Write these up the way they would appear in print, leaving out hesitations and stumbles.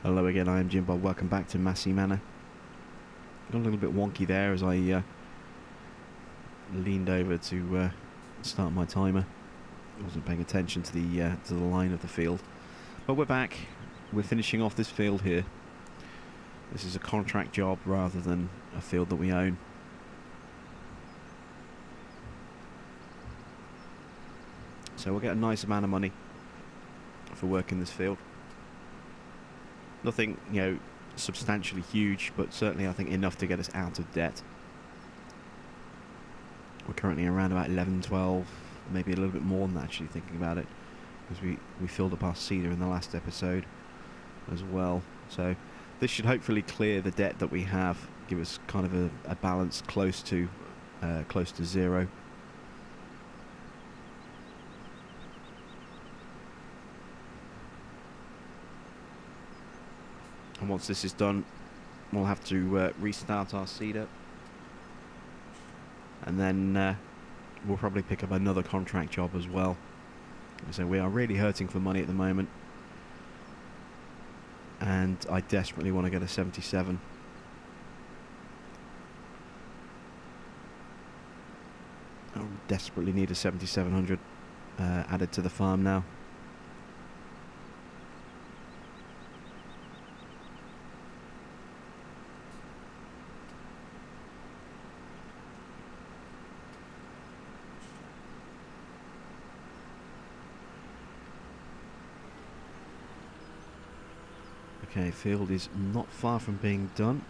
Hello again, I am Jim Bob. Welcome back to Massey Manor. Got a little bit wonky there as I leaned over to start my timer. Wasn't paying attention to the line of the field. But we're back. We're finishing off this field here. This is a contract job rather than a field that we own. So we'll get a nice amount of money for working this field. Nothing, substantially huge, but certainly I think enough to get us out of debt. We're currently around about 11, 12, maybe a little bit more than that, actually, thinking about it, because we filled up our seeder in the last episode as well. So this should hopefully clear the debt that we have, give us kind of a balance close to zero. And once this is done, we'll have to restart our seeder, and then we'll probably pick up another contract job as well. So we are really hurting for money at the moment, and I desperately want to get a 77. I desperately need a 7700 added to the farm now. Okay, field is not far from being done.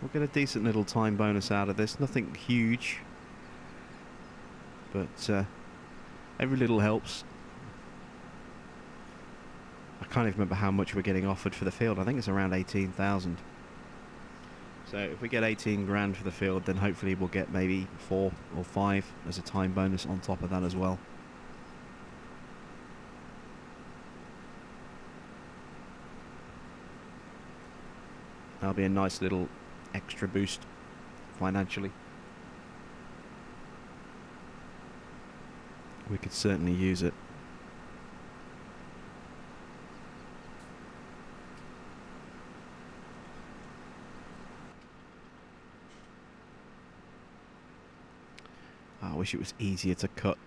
We'll get a decent little time bonus out of this. Nothing huge, but every little helps. I can't even remember how much we're getting offered for the field. I think it's around 18,000. So if we get 18 grand for the field, then hopefully we'll get maybe 4 or 5 as a time bonus on top of that as well. That'll be a nice little extra boost financially. We could certainly use it. I wish it was easier to cut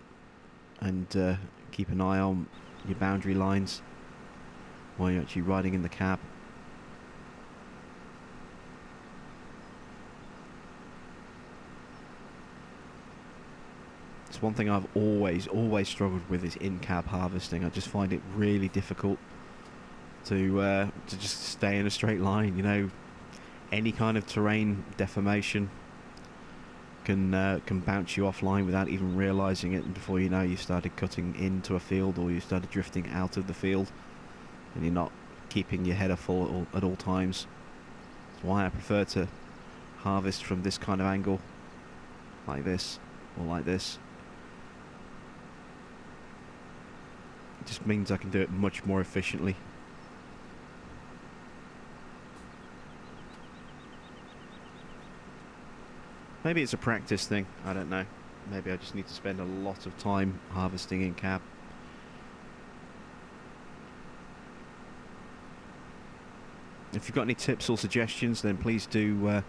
and keep an eye on your boundary lines while you're actually riding in the cab. It's one thing I've always struggled with is in-cab harvesting. I just find it really difficult to just stay in a straight line. Any kind of terrain deformation can bounce you offline without even realising it, and before you know, you started cutting into a field or you started drifting out of the field, and you're not keeping your header full at all times. That's why I prefer to harvest from this kind of angle, like this or like this. It just means I can do it much more efficiently. Maybe it's a practice thing, I don't know. Maybe I just need to spend a lot of time harvesting in cab. If you've got any tips or suggestions, then please do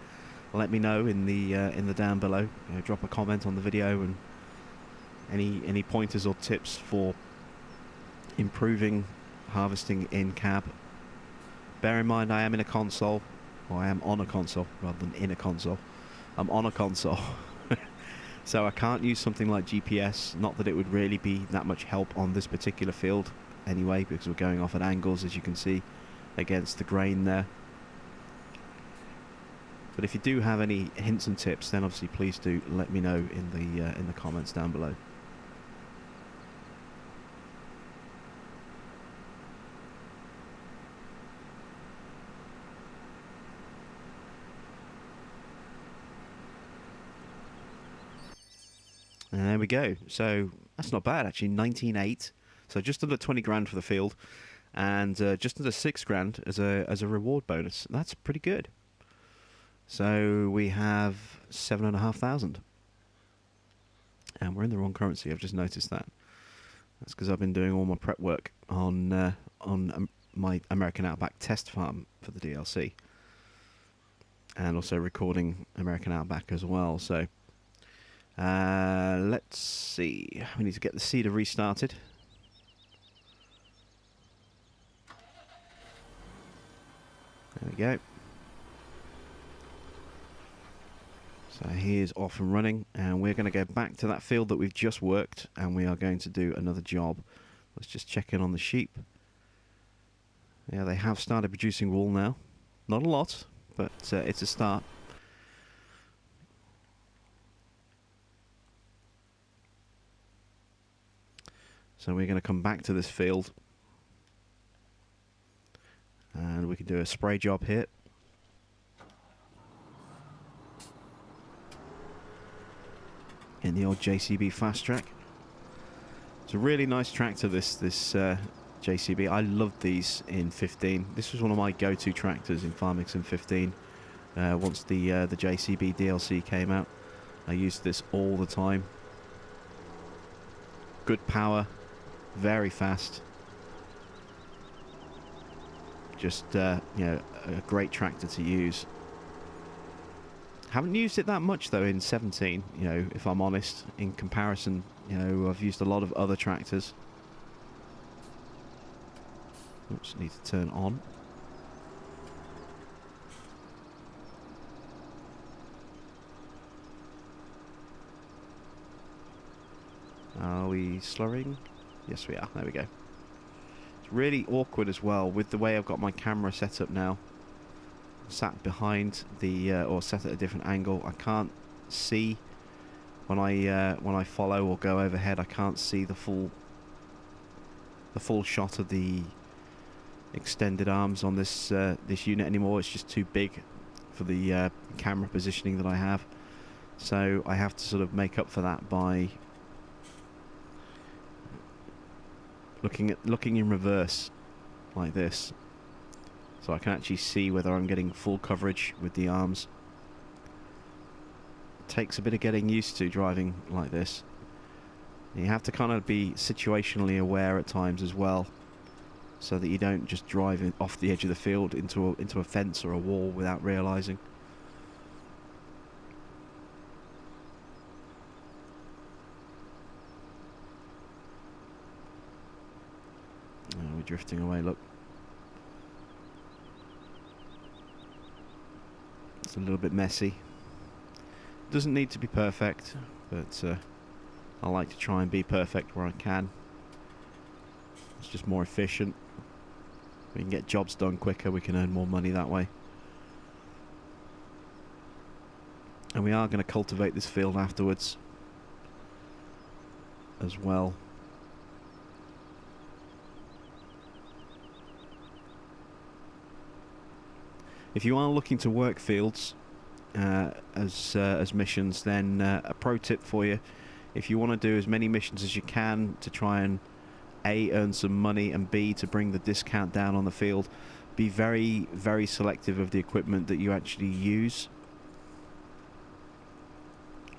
let me know in the down below. Drop a comment on the video, and any pointers or tips for improving harvesting in cab. Bear in mind, I am in a console, or I am on a console rather than in a console. I'm on a console, so I can't use something like GPS. Not that it would really be that much help on this particular field anyway, because we're going off at angles, as you can see, against the grain there. But if you do have any hints and tips, then obviously please do let me know in the comments down below. And there we go. So that's not bad, actually. 19.8. So just under 20 grand for the field, and just under 6 grand as a reward bonus. That's pretty good. So we have 7,500, and we're in the wrong currency. I've just noticed that. That's because I've been doing all my prep work on my American Outback test farm for the DLC, and also recording American Outback as well. So let's see. We need to get the seeder restarted. There we go. So he is off and running, and we're going to go back to that field that we've just worked, and we are going to do another job. Let's just check in on the sheep. Yeah, they have started producing wool now. Not a lot, but it's a start. So we're going to come back to this field, and we can do a spray job here. In the old JCB Fast Track. It's a really nice tractor, this JCB. I loved these in 15. This was one of my go-to tractors in Farming Sim 15. Once the JCB DLC came out, I used this all the time. Good power, very fast. Just you know, a great tractor to use. Haven't used it that much though in 17, you know, if I'm honest. In comparison, you know, I've used a lot of other tractors. Oops, need to turn on. Are we slurring? Yes, we are. There we go. It's really awkward as well with the way I've got my camera set up now. Sat behind the or set at a different angle. I can't see when I follow or go overhead. I can't see the full shot of the extended arms on this this unit anymore. It's just too big for the camera positioning that I have. So I have to sort of make up for that by looking in reverse like this. So I can actually see whether I'm getting full coverage with the arms. It takes a bit of getting used to driving like this. You have to kind of be situationally aware at times as well, so that you don't just drive off the edge of the field into a fence or a wall without realising. Oh, we're drifting away, look. It's a little bit messy. Doesn't need to be perfect, but I like to try and be perfect where I can. It's just more efficient. We can get jobs done quicker, we can earn more money that way. And we are going to cultivate this field afterwards as well. If you are looking to work fields as missions, then a pro tip for you: if you want to do as many missions as you can to try and A, earn some money, and B, to bring the discount down on the field, be very, very selective of the equipment that you actually use.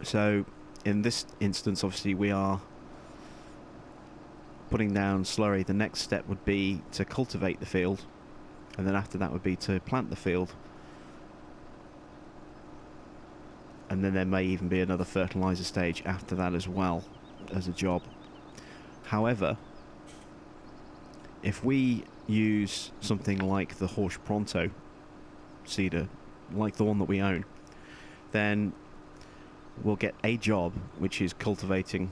So in this instance, obviously we are putting down slurry. The next step would be to cultivate the field, and then after that would be to plant the field, and then there may even be another fertilizer stage after that as well as a job. However, if we use something like the Horsch Pronto seeder, like the one that we own, then we'll get a job which is cultivating,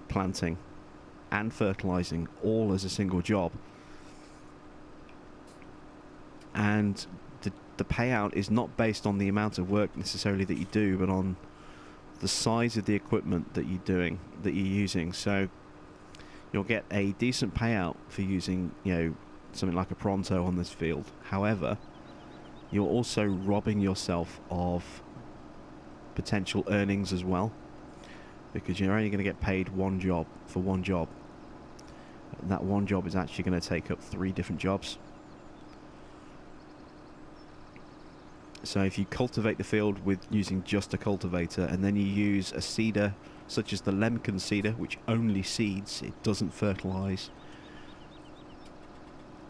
planting and fertilizing all as a single job. And the payout is not based on the amount of work necessarily that you do, but on the size of the equipment that you're using. So you'll get a decent payout for using, you know, something like a Pronto on this field. However, you're also robbing yourself of potential earnings as well, because you're only going to get paid one job for one job. And that one job is actually going to take up 3 different jobs. So if you cultivate the field with using just a cultivator, and then you use a seeder such as the Lemken seeder, which only seeds, it doesn't fertilize,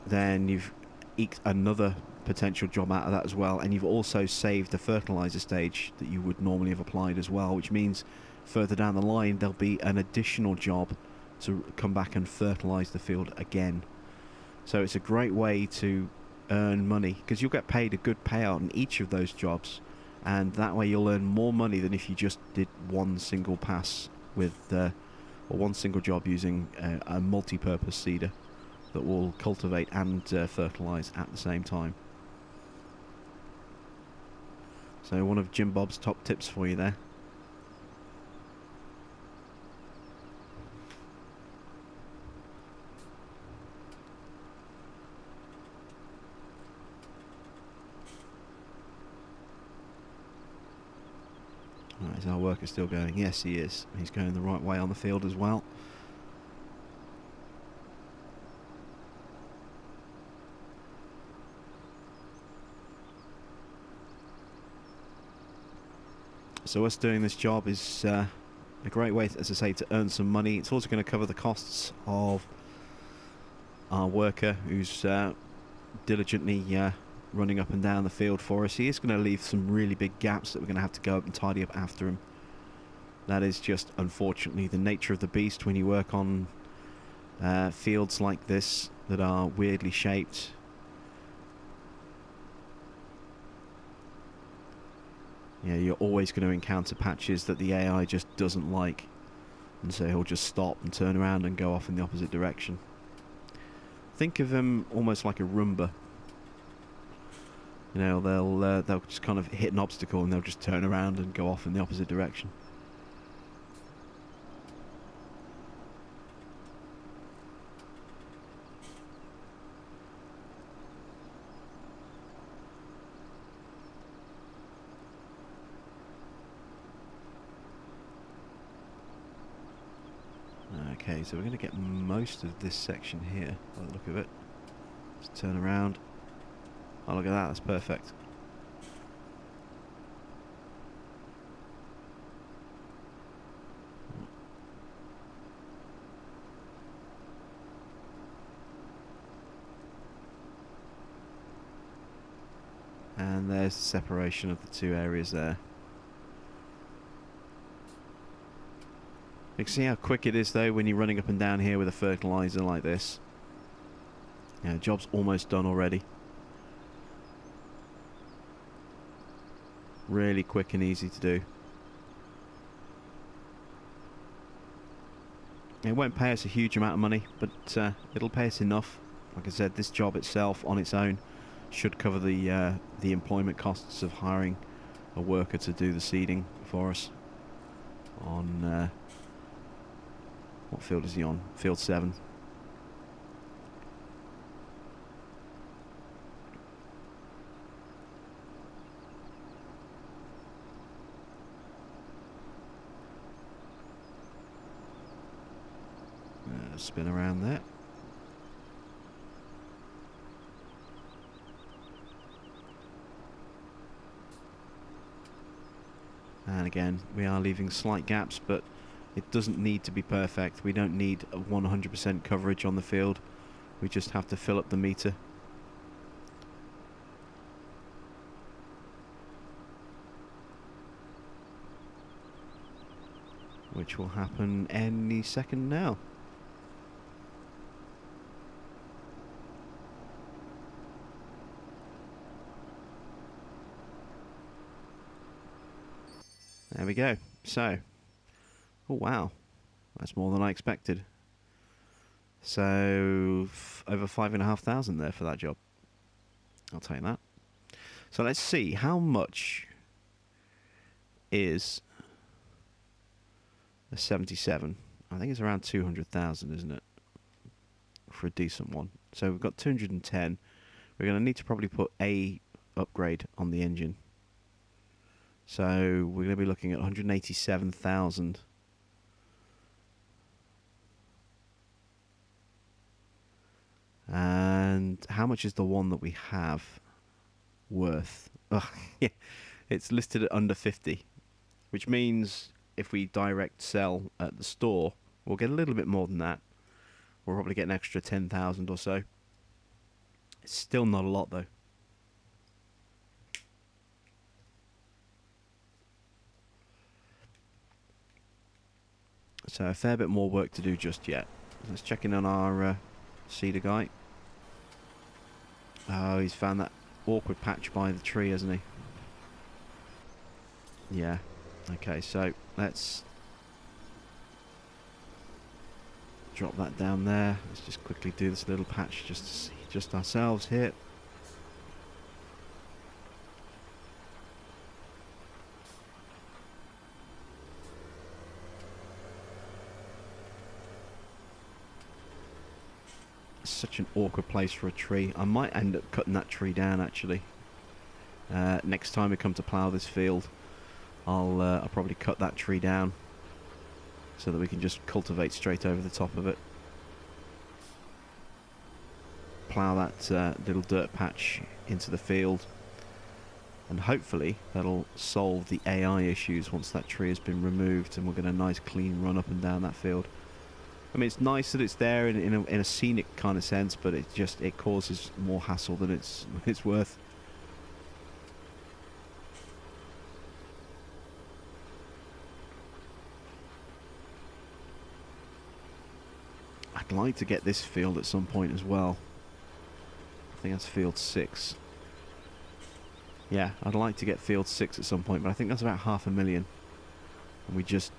then you've eked another potential job out of that as well, and you've also saved the fertilizer stage that you would normally have applied as well, which means further down the line there'll be an additional job to come back and fertilize the field again. So it's a great way to earn money, because you'll get paid a good payout in each of those jobs, and that way you'll earn more money than if you just did one single pass with or one single job using a multi-purpose seeder that will cultivate and fertilize at the same time. So one of Jim Bob's top tips for you there. Right, is our worker still going? Yes, he is. He's going the right way on the field as well. So us doing this job is a great way, as I say, to earn some money. It's also going to cover the costs of our worker who's diligently running up and down the field for us. He is going to leave some really big gaps that we're going to have to go up and tidy up after him. That is just, unfortunately, the nature of the beast when you work on fields like this that are weirdly shaped. Yeah, you're always going to encounter patches that the AI just doesn't like, and so he'll just stop and turn around and go off in the opposite direction. Think of him almost like a Roomba. You know, they'll just kind of hit an obstacle and they'll just turn around and go off in the opposite direction. Okay, so we're going to get most of this section here, by the look of it. Just turn around. Oh, look at that, that's perfect. And there's the separation of the two areas there. You can see how quick it is though when you're running up and down here with a fertilizer like this. Yeah, the job's almost done already. Really quick and easy to do. It won't pay us a huge amount of money, but it'll pay us enough. Like I said, this job itself on its own should cover the employment costs of hiring a worker to do the seeding for us on what field is he on? Field 7. Spin around there. And again, we are leaving slight gaps, but it doesn't need to be perfect. We don't need 100% coverage on the field. We just have to fill up the meter. Which will happen any second now. There we go. So, oh wow, that's more than I expected. So, over 5,500 there for that job. I'll tell you that. So let's see, how much is a 77? I think it's around 200,000, isn't it? For a decent one. So we've got 210. We're going to need to probably put a upgrade on the engine. So we're going to be looking at 187,000. And how much is the one that we have worth? Oh, yeah, it's listed at under 50, which means if we direct sell at the store, we'll get a little bit more than that. We'll probably get an extra 10,000 or so. It's still not a lot though. So a fair bit more work to do just yet. Let's check in on our cedar guy. Oh, he's found that awkward patch by the tree, hasn't he? Yeah. Okay, so let's drop that down there. Let's just quickly do this little patch just to see just ourselves here. Such an awkward place for a tree. I might end up cutting that tree down actually. Next time we come to plough this field, I'll probably cut that tree down so that we can just cultivate straight over the top of it. Plough that little dirt patch into the field, and hopefully that'll solve the AI issues once that tree has been removed and we'll get a nice clean run up and down that field. I mean, it's nice that it's there in a scenic kind of sense, but it causes more hassle than it's worth. I'd like to get this field at some point as well. I think that's field 6. Yeah, I'd like to get field 6 at some point, but I think that's about 500,000, and we just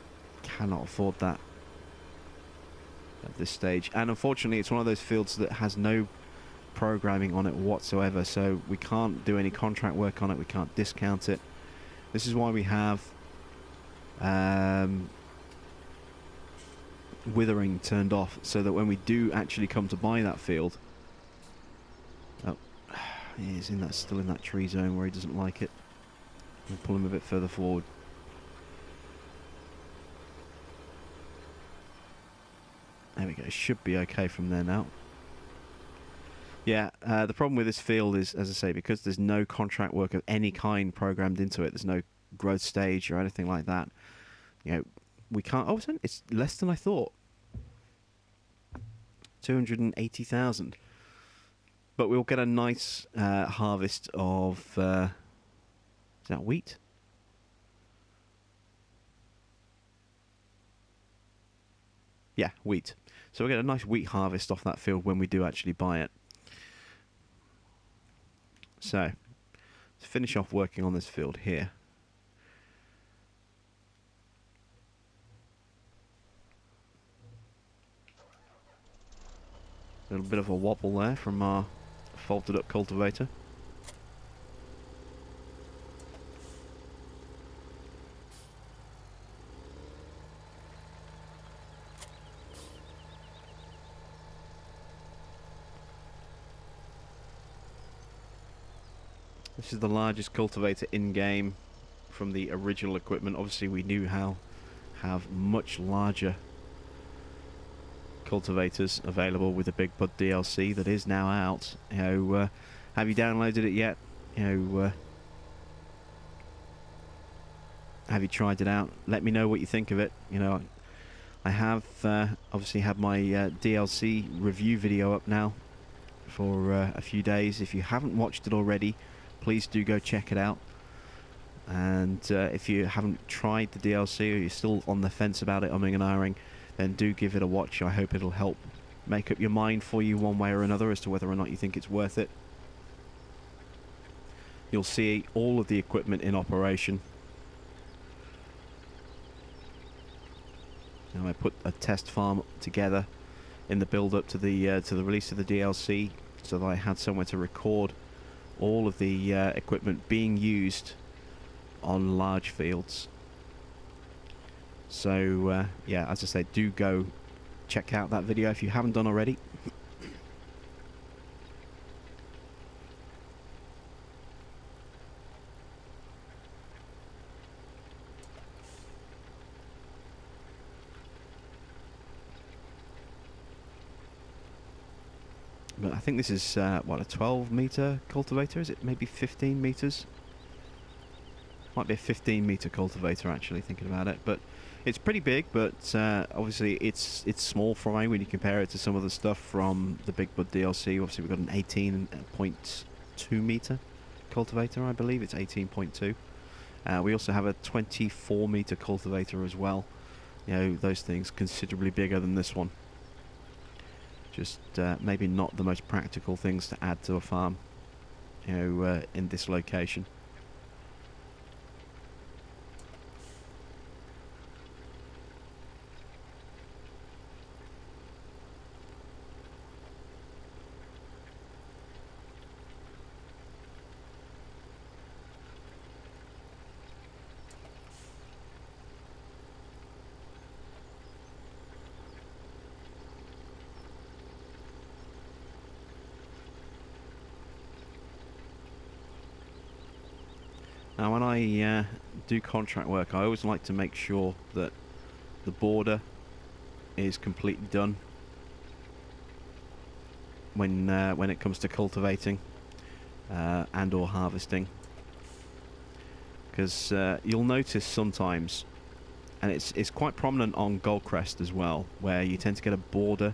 cannot afford that at this stage. And unfortunately it's one of those fields that has no programming on it whatsoever, so we can't do any contract work on it, we can't discount it. This is why we have withering turned off, so that when we do actually come to buy that field, oh, he's still in that tree zone where he doesn't like it. We'll pull him a bit further forward. There we go, should be okay from there now. Yeah, the problem with this field is, as I say, because there's no contract work of any kind programmed into it, there's no growth stage or anything like that, you know, we can't... Oh, it's less than I thought. 280,000. But we'll get a nice harvest of... is that wheat? Yeah, wheat. So we'll get a nice wheat harvest off that field when we do actually buy it. So, to finish off working on this field here. A little bit of a wobble there from our folded up cultivator. This is the largest cultivator in-game from the original equipment. Obviously we do have much larger cultivators available with the Big Bud DLC that is now out. You know, have you downloaded it yet? You know, have you tried it out? Let me know what you think of it. You know, I have obviously had my DLC review video up now for a few days. If you haven't watched it already, please do go check it out. And if you haven't tried the DLC or you're still on the fence about it, umming and ahhing, then do give it a watch. I hope it'll help make up your mind for you one way or another as to whether or not you think it's worth it. You'll see all of the equipment in operation. Now I put a test farm together in the build-up to the release of the DLC, so that I had somewhere to record all of the equipment being used on large fields. So yeah, as I said, do go check out that video if you haven't done already. But I think this is what, a 12-meter cultivator? Is it maybe 15 meters? Might be a 15-meter cultivator actually, thinking about it, but it's pretty big. But obviously it's small fry when you compare it to some of the stuff from the Big Bud DLC. Obviously we've got an 18.2 meter cultivator, I believe it's 18.2. We also have a 24-meter cultivator as well. You know, those things considerably bigger than this one. Just maybe not the most practical things to add to a farm, you know, in this location. Now when I do contract work, I always like to make sure that the border is completely done when it comes to cultivating and or harvesting, because you'll notice sometimes, and it's quite prominent on Goldcrest as well, where you tend to get a border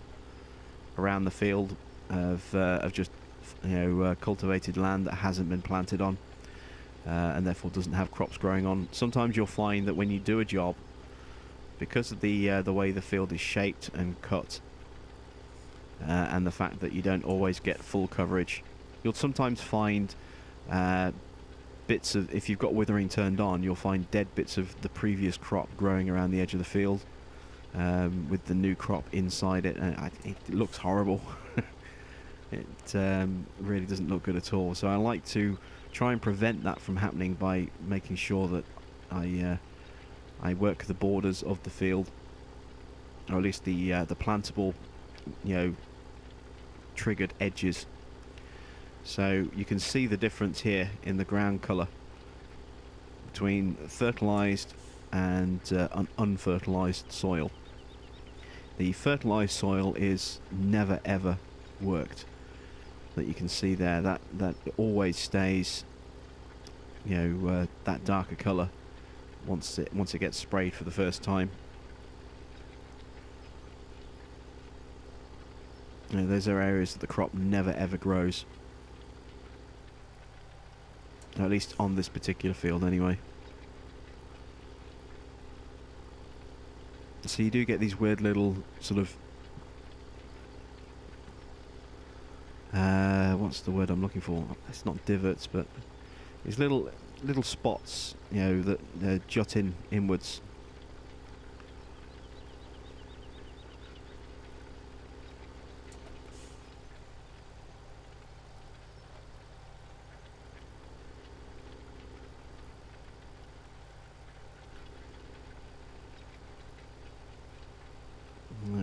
around the field of just, you know, cultivated land that hasn't been planted on. And therefore doesn't have crops growing on. Sometimes you'll find that when you do a job, because of the way the field is shaped and cut, and the fact that you don't always get full coverage, you'll sometimes find bits of, if you've got withering turned on, you'll find dead bits of the previous crop growing around the edge of the field, with the new crop inside it, and it looks horrible. It really doesn't look good at all. So I like to try and prevent that from happening by making sure that I work the borders of the field, or at least the plantable, you know, triggered edges. So you can see the difference here in the ground colour between fertilised and unfertilised soil. The fertilised soil is never ever worked. That you can see there, that always stays, you know, that darker colour once it gets sprayed for the first time. You know, those are areas that the crop never ever grows, at least on this particular field anyway. So you do get these weird little sort of what's the word I'm looking for? It's not divots, but these little spots, you know, that jut inwards.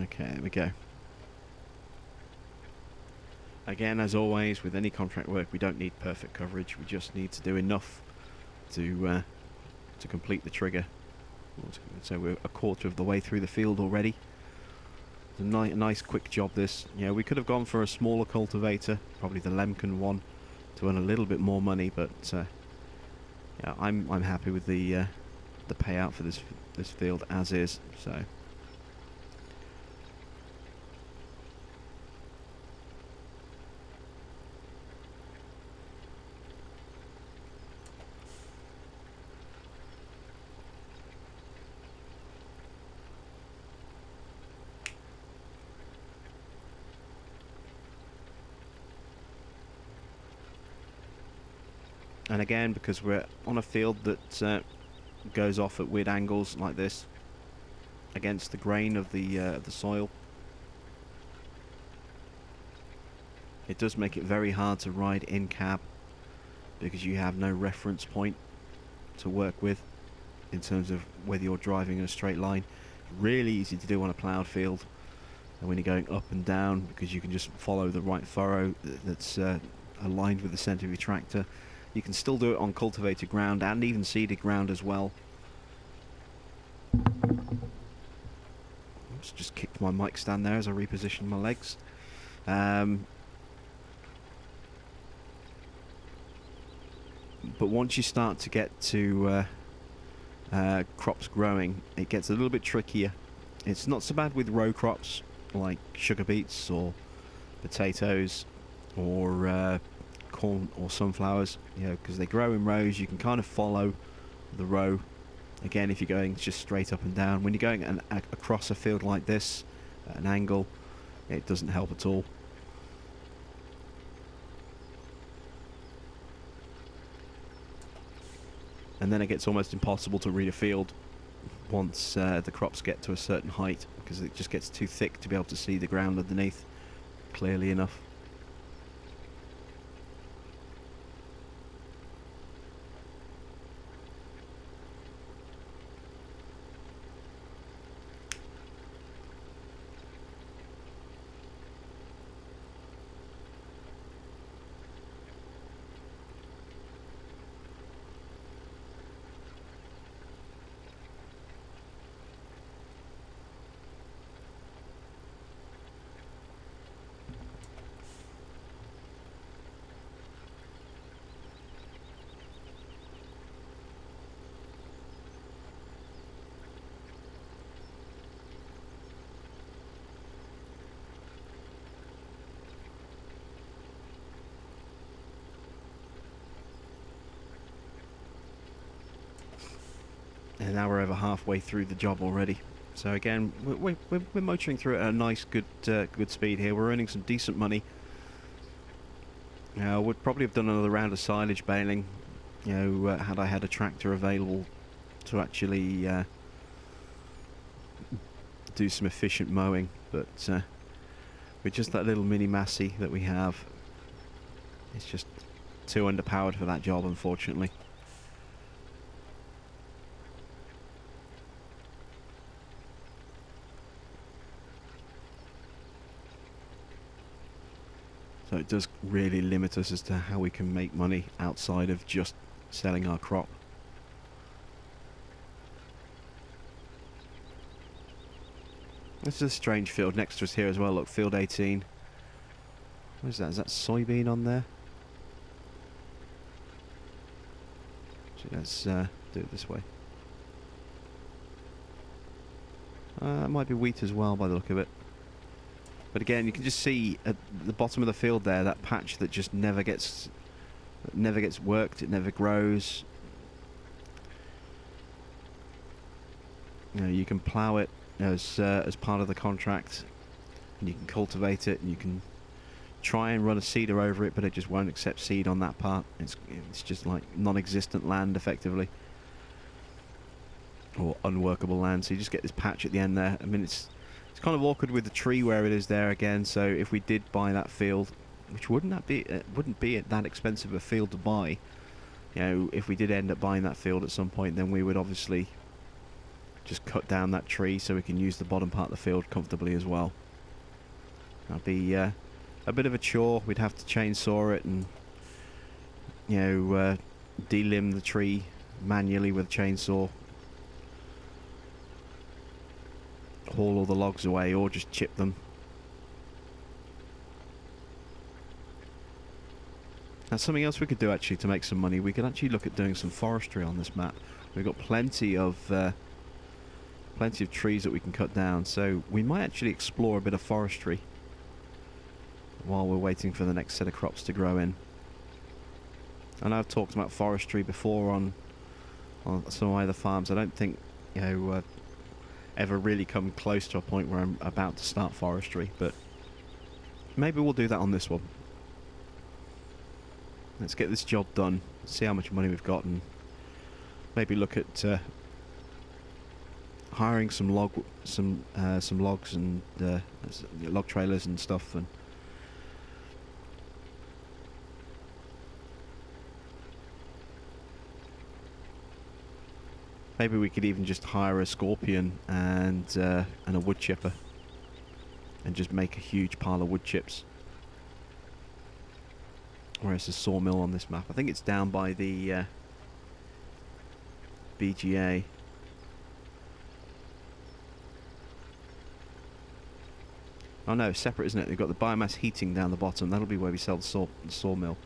Okay, there we go. Again, as always, with any contract work, we don't need perfect coverage. We just need to do enough to complete the trigger. So we're a quarter of the way through the field already. It's a nice quick job this. You know, we could have gone for a smaller cultivator, probably the Lemken one, to earn a little bit more money, but yeah, I'm happy with the payout for this field as is. So. And again, because we're on a field that goes off at weird angles like this against the grain of the soil, it does make it very hard to ride in cab, because you have no reference point to work with in terms of whether you're driving in a straight line. Really easy to do on a ploughed field, and when you're going up and down, because you can just follow the right furrow that's aligned with the centre of your tractor. You can still do it on cultivated ground and even seeded ground as well. Oops, just kicked my mic stand there as I repositioned my legs. But once you start to get to crops growing, it gets a little bit trickier. It's not so bad with row crops like sugar beets or potatoes or corn or sunflowers, you know, because they grow in rows. You can kind of follow the row. Again, if you're going just straight up and down, when you're going across a field like this at an angle, it doesn't help at all. And then it gets almost impossible to read a field once the crops get to a certain height, because it just gets too thick to be able to see the ground underneath clearly enough. And now we're over halfway through the job already. So again, we're motoring through at a nice, good speed here. We're earning some decent money. Would probably have done another round of silage baling, you know, had I had a tractor available to actually do some efficient mowing. But with just that little mini Massey that we have, it's just too underpowered for that job, unfortunately. So it does really limit us as to how we can make money outside of just selling our crop. This is a strange field next to us here as well. Look, field 18. What is that? Is that soybean on there? So let's do it this way. It might be wheat as well by the look of it. But again, you can just see at the bottom of the field there, that patch that just never gets worked. It never grows. You know, you can plough it as part of the contract, and you can cultivate it, and you can try and run a seeder over it, but it just won't accept seed on that part. It's just like non-existent land, effectively, or unworkable land. So you just get this patch at the end there. I mean, it's kind of awkward with the tree where it is there again. So if we did buy that field, which wouldn't be that expensive a field to buy, you know, if we did end up buying that field at some point, then we would obviously just cut down that tree so we can use the bottom part of the field comfortably as well. That'd be a bit of a chore. We'd have to chainsaw it and, you know, delimb the tree manually with a chainsaw, haul all the logs away, or just chip them. Now, something else we could do actually to make some money, we could actually look at doing some forestry on this map. We've got plenty of trees that we can cut down, so we might actually explore a bit of forestry while we're waiting for the next set of crops to grow in. I know I've talked about forestry before on some of my other farms. I don't think, you know, ever really come close to a point where I'm about to start forestry, but maybe we'll do that on this one. Let's get this job done, see how much money we've got, and maybe look at hiring some logs and log trailers and stuff, and maybe we could even just hire a scorpion and a wood chipper and just make a huge pile of wood chips. Where's the sawmill on this map? I think it's down by the BGA. Oh no, it's separate, isn't it? They've got the biomass heating down the bottom. That'll be where we sell the sawmill.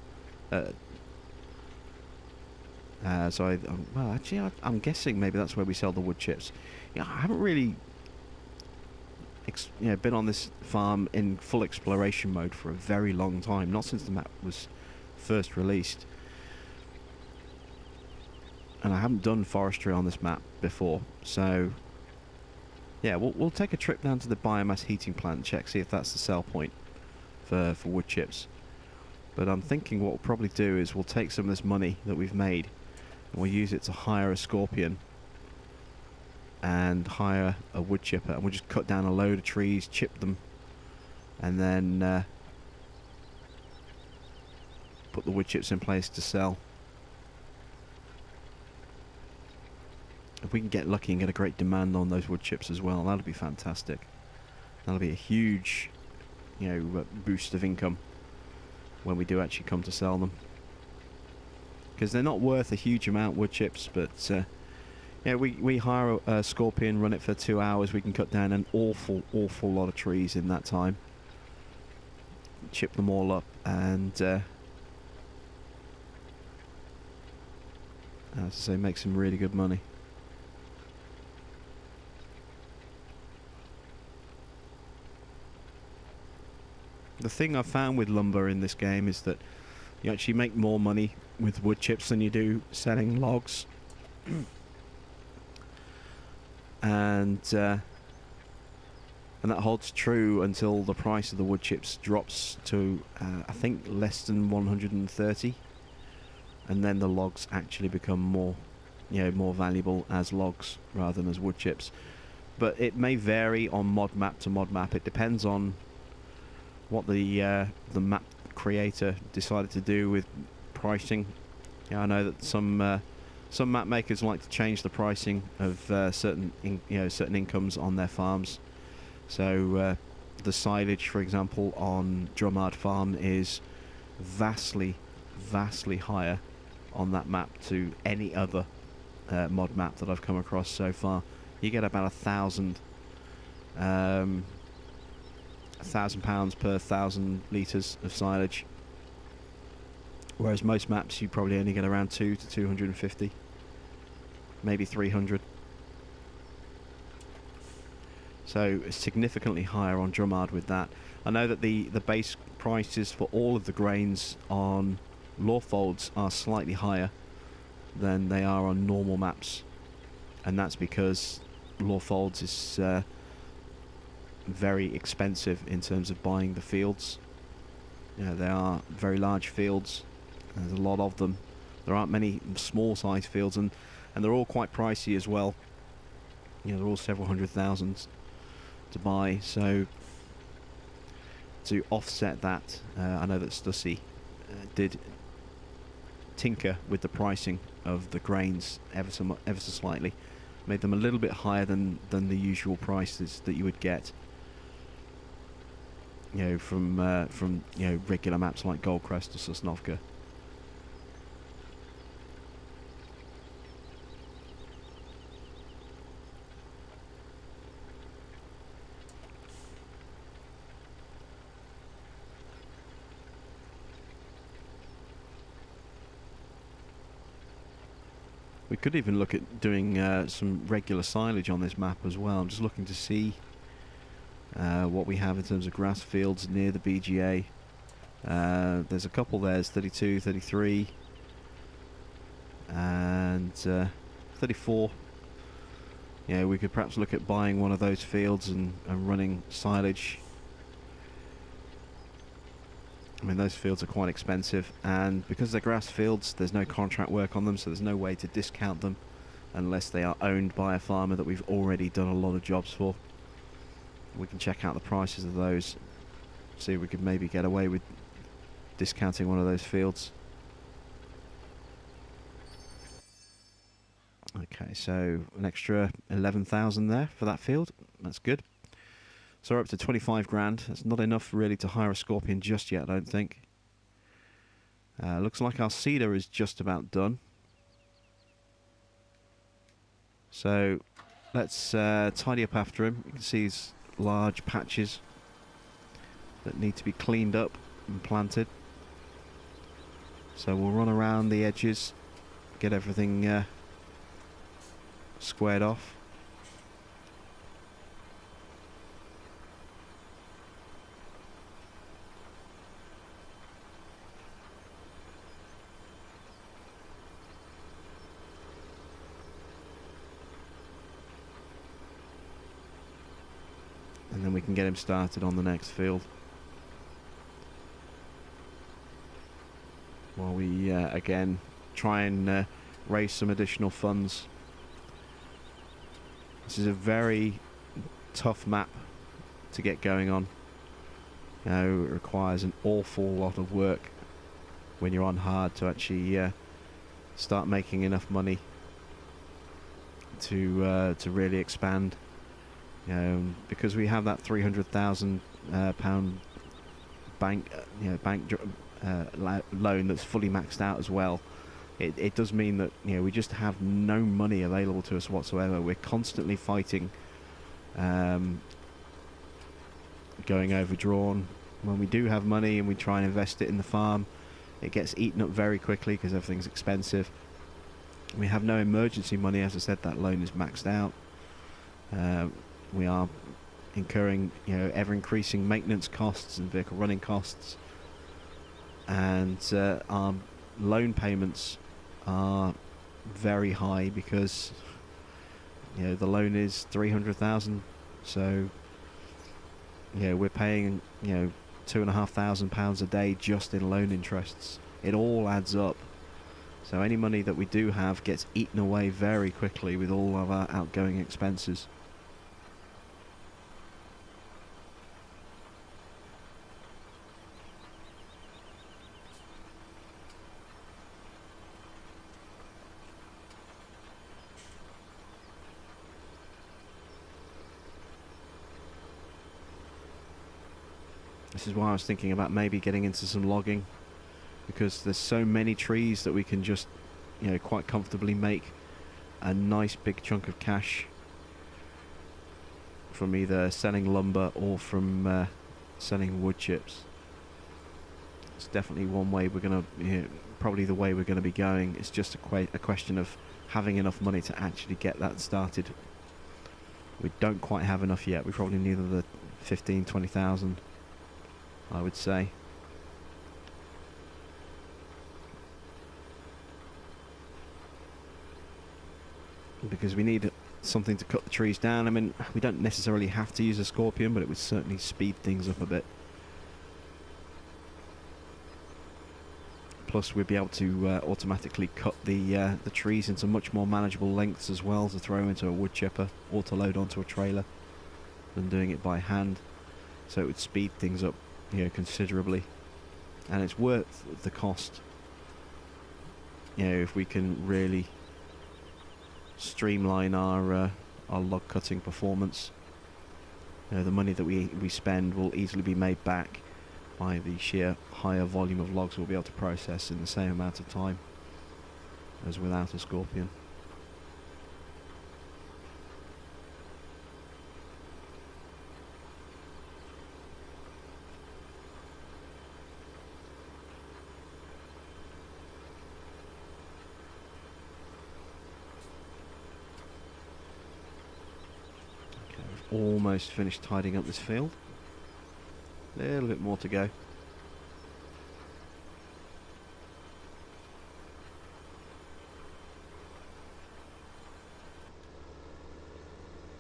Well, actually, I'm guessing maybe that's where we sell the wood chips. Yeah, I haven't really been on this farm in full exploration mode for a very long time. Not since the map was first released. And I haven't done forestry on this map before, so yeah, we'll take a trip down to the biomass heating plant and check, see if that's the sell point for wood chips. But I'm thinking what we'll probably do is we'll take some of this money that we've made and we'll use it to hire a scorpion and hire a wood chipper, and we'll just cut down a load of trees, chip them, and then put the wood chips in place to sell. If we can get lucky and get a great demand on those wood chips as well, that'll be fantastic. That'll be a huge, boost of income when we do actually come to sell them. Because they're not worth a huge amount, wood chips, but we hire a scorpion, run it for 2 hours, we can cut down an awful lot of trees in that time. Chip them all up, and as I say, make some really good money. The thing I've found with lumber in this game is that you actually make more money with wood chips than you do selling logs. And that holds true until the price of the wood chips drops to I think less than 130, and then the logs actually become more valuable as logs rather than as wood chips. But it may vary on mod map to mod map. It depends on what the map creator decided to do with pricing. I know that some map makers like to change the pricing of certain incomes on their farms. So the silage, for example, on Drummard Farm is vastly higher on that map to any other mod map that I've come across so far. You get about £1,000 per 1,000 litres of silage, whereas most maps you probably only get around 2 to 250, maybe 300. So it's significantly higher on Drummard with that. I know that the base prices for all of the grains on Lawfolds are slightly higher than they are on normal maps, and that's because Lawfolds is very expensive in terms of buying the fields. They are very large fields. There's a lot of them. There aren't many small size fields, and they're all quite pricey as well. They're all several £100,000 to buy. So to offset that, I know that Stussy did tinker with the pricing of the grains ever so slightly, made them a little bit higher than the usual prices that you would get from regular maps like Goldcrest or Sosnovka. We could even look at doing some regular silage on this map as well. I'm just looking to see what we have in terms of grass fields near the BGA. There's a couple there. There's 32, 33 and 34. We could perhaps look at buying one of those fields and running silage. I mean, those fields are quite expensive, and because they're grass fields, there's no contract work on them, so there's no way to discount them unless they are owned by a farmer that we've already done a lot of jobs for. We can check out the prices of those, see if we could maybe get away with discounting one of those fields. Okay, so an extra 11,000 there for that field. That's good. So we're up to 25 grand. That's not enough really to hire a scorpion just yet, I don't think. Looks like our cedar is just about done. So let's tidy up after him. You can see these large patches that need to be cleaned up and planted. So we'll run around the edges get everything squared off. And then we can get him started on the next field. While we, again, try and raise some additional funds. This is a very tough map to get going on. You know, it requires an awful lot of work when you're on hard to actually start making enough money to really expand. You know, because we have that £300,000 bank loan that's fully maxed out as well. It does mean that, you know, we just have no money available to us whatsoever. We're constantly fighting, going overdrawn. When we do have money and we try and invest it in the farm, it gets eaten up very quickly because everything's expensive. We have no emergency money. As I said, that loan is maxed out. We are incurring, you know, ever-increasing maintenance costs and vehicle running costs, and our loan payments are very high because, you know, the loan is 300,000. So, you know, we're paying, you know, £2,500 a day just in loan interests. It all adds up. So any money that we do have gets eaten away very quickly with all of our outgoing expenses. This is why I was thinking about maybe getting into some logging, because there's so many trees that we can just, you know, quite comfortably make a nice big chunk of cash from either selling lumber or from selling wood chips. It's definitely one way we're going to, you know, probably the way we're going to be going. It's just a question of having enough money to actually get that started. We don't quite have enough yet. We probably need another 15, 20,000, I would say. Because we need something to cut the trees down. I mean, we don't necessarily have to use a scorpion, but it would certainly speed things up a bit. Plus, we'd be able to automatically cut the trees into much more manageable lengths as well to throw into a wood chipper or to load onto a trailer than doing it by hand. So it would speed things up, you know, considerably, and it's worth the cost. You know, if we can really streamline our log cutting performance, you know, the money that we spend will easily be made back by the sheer higher volume of logs we'll be able to process in the same amount of time as without a scorpion. Almost finished tidying up this field. A little bit more to go.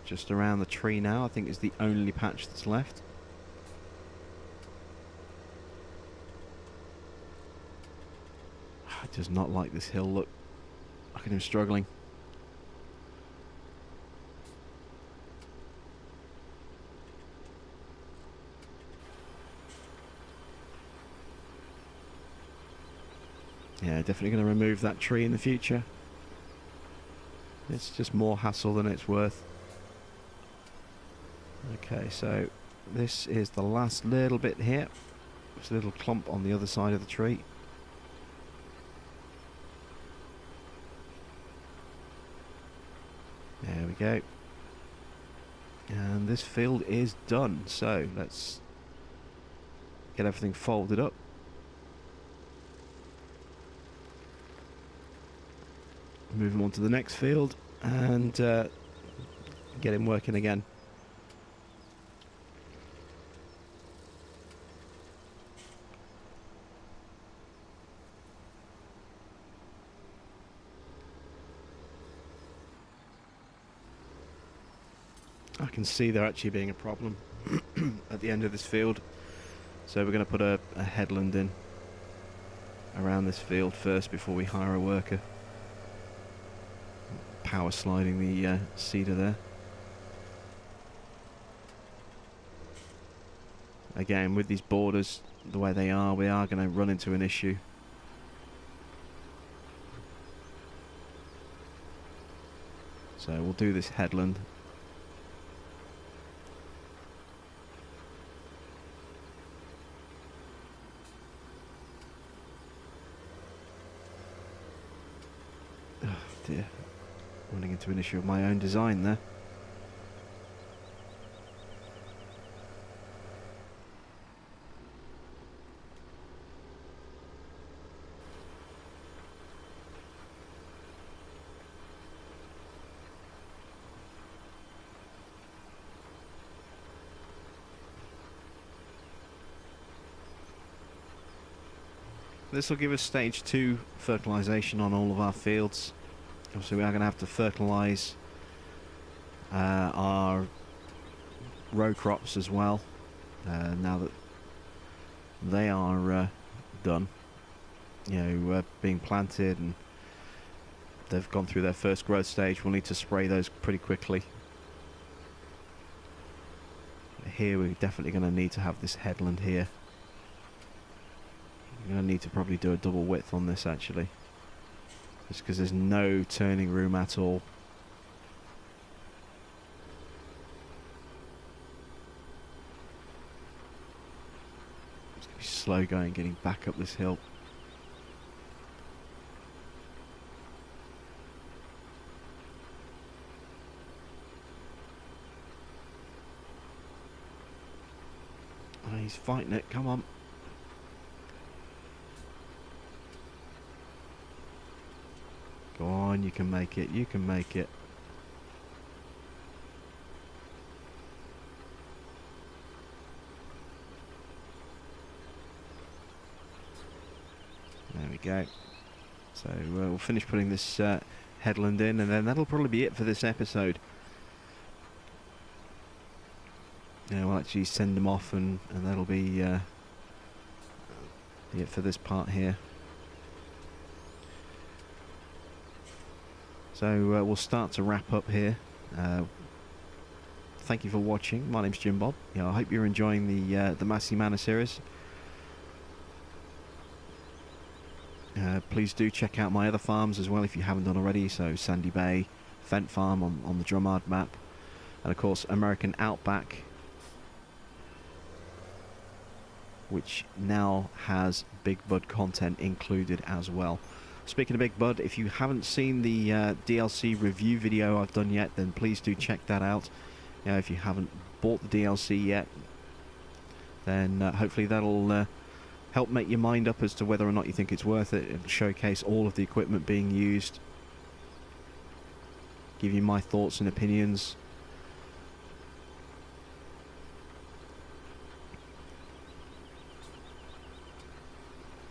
Just around the tree now, I think, is the only patch that's left. It does not like this hill, look. Look at him struggling. Yeah, definitely going to remove that tree in the future. It's just more hassle than it's worth. Okay, so this is the last little bit here. There's a little clump on the other side of the tree. There we go. And this field is done. So let's get everything folded up. move him on to the next field and get him working again. I can see there actually being a problem at the end of this field, so we're going to put a headland in around this field first before we hire a worker. Power sliding the seeder there. Again, with these borders the way they are, we are going to run into an issue. So we'll do this headland. Oh dear, running into an issue of my own design there. This will give us stage 2 fertilisation on all of our fields. Obviously we are going to have to fertilise our row crops as well, now that they are done, being planted and they've gone through their first growth stage. We'll need to spray those pretty quickly. Here we're definitely going to need to have this headland here. I'm going to need to probably do a double width on this actually, just because there's no turning room at all. It's going to be slow going getting back up this hill. Oh, he's fighting it, come on. Go on, you can make it, you can make it. There we go. So we'll finish putting this headland in, and then that'll probably be it for this episode. We'll actually send them off, and that'll be it for this part here. So we'll start to wrap up here. Thank you for watching. My name's Jim Bob. I hope you're enjoying the Massey Manor series. Please do check out my other farms as well if you haven't done already. So Sandy Bay, Fent Farm on the Drummond map, and of course American Outback, which now has Big Bud content included as well. Speaking of Big Bud, if you haven't seen the DLC review video I've done yet, then please do check that out. If you haven't bought the DLC yet, then hopefully that'll help make your mind up as to whether or not you think it's worth it. It'll showcase all of the equipment being used, give you my thoughts and opinions.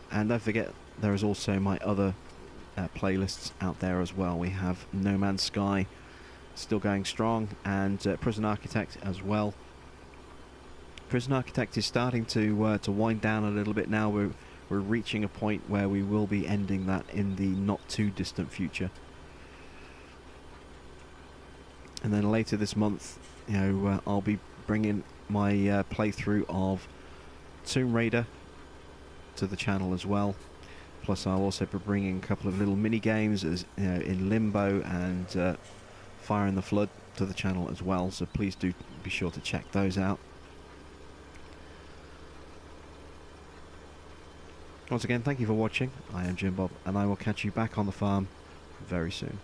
And don't forget, there is also my other playlists out there as well. We have No Man's Sky still going strong, and Prison Architect as well. Prison Architect is starting to wind down a little bit now. We're reaching a point where we will be ending that in the not too distant future. And then later this month, I'll be bringing my playthrough of Tomb Raider to the channel as well. Plus I'll also be bringing a couple of little mini games as in Limbo and Fire in the Flood to the channel as well, so please do be sure to check those out. Once again, thank you for watching. I am Jim Bob, and I will catch you back on the farm very soon.